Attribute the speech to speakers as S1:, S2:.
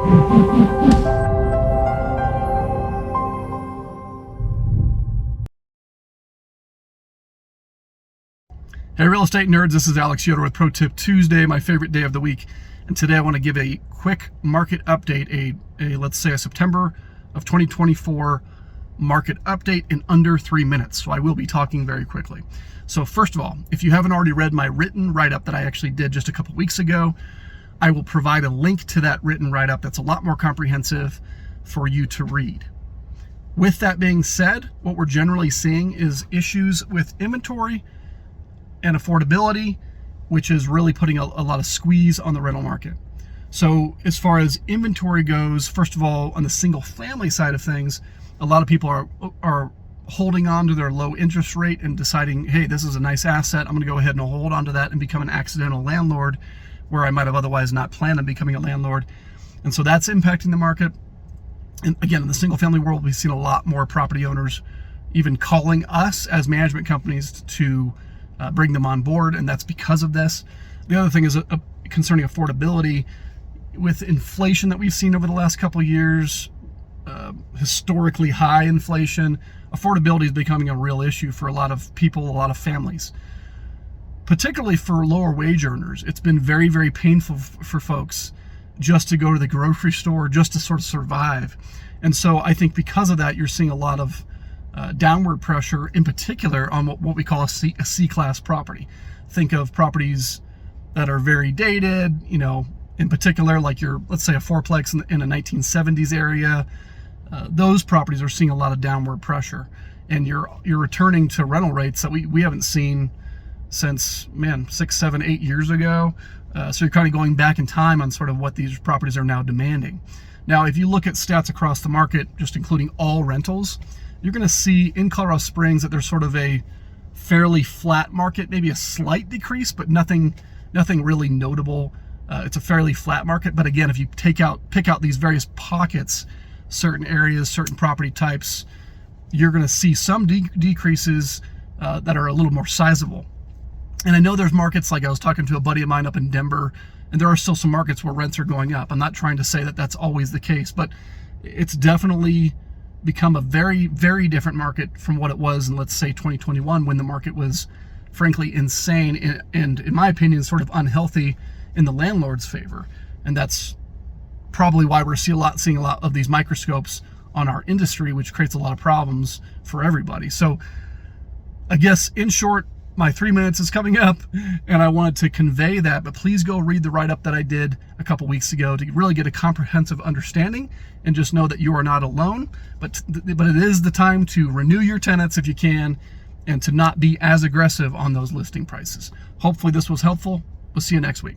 S1: Hey real estate nerds, this is Alex Yoder with Pro Tip Tuesday, my favorite day of the week. And today I want to give a quick market update, let's say a September of 2024 market update in under 3 minutes. So I will be talking very quickly. So first of all, if you haven't already read my written write-up that I actually did just a couple weeks ago, I will provide a link to that written write-up that's a lot more comprehensive for you to read. With that being said, what we're generally seeing is issues with inventory and affordability, which is really putting a lot of squeeze on the rental market. So as far as inventory goes, first of all, on the single family side of things, a lot of people are holding on to their low interest rate and deciding, hey, this is a nice asset, I'm gonna go ahead and hold on to that and become an accidental landlord where I might have otherwise not planned on becoming a landlord. And so that's impacting the market. And again, in the single family world, we've seen a lot more property owners even calling us as management companies to bring them on board, and that's because of this. The other thing is concerning affordability. With inflation that we've seen over the last couple of years, historically high inflation, affordability is becoming a real issue for a lot of people, a lot of families. Particularly for lower wage earners, it's been very, very painful for folks just to go to the grocery store, just to sort of survive. And so I think because of that, you're seeing a lot of downward pressure, in particular on what we call a C-class property. Think of properties that are very dated, you know, in particular, like let's say a fourplex in a 1970s area. Those properties are seeing a lot of downward pressure, and you're returning to rental rates that we haven't seen since, man, 6, 7, 8 years ago. So you're kind of going back in time on sort of what these properties are now demanding. Now, if you look at stats across the market, just including all rentals, you're going to see in Colorado Springs that there's sort of a fairly flat market, maybe a slight decrease, but nothing really notable. It's a fairly flat market. But again, if you pick out these various pockets, certain areas, certain property types, you're going to see some decreases that are a little more sizable. And I know there's markets, like I was talking to a buddy of mine up in Denver, and there are still some markets where rents are going up. I'm not trying to say that that's always the case, but it's definitely become a very, very different market from what it was in, let's say, 2021, when the market was frankly insane and in my opinion, sort of unhealthy in the landlord's favor. And that's probably why we're seeing a lot of these microscopes on our industry, which creates a lot of problems for everybody. So I guess in short, my 3 minutes is coming up, and I wanted to convey that, but please go read the write-up that I did a couple weeks ago to really get a comprehensive understanding, and just know that you are not alone, but it is the time to renew your tenants if you can, and to not be as aggressive on those listing prices. Hopefully this was helpful. We'll see you next week.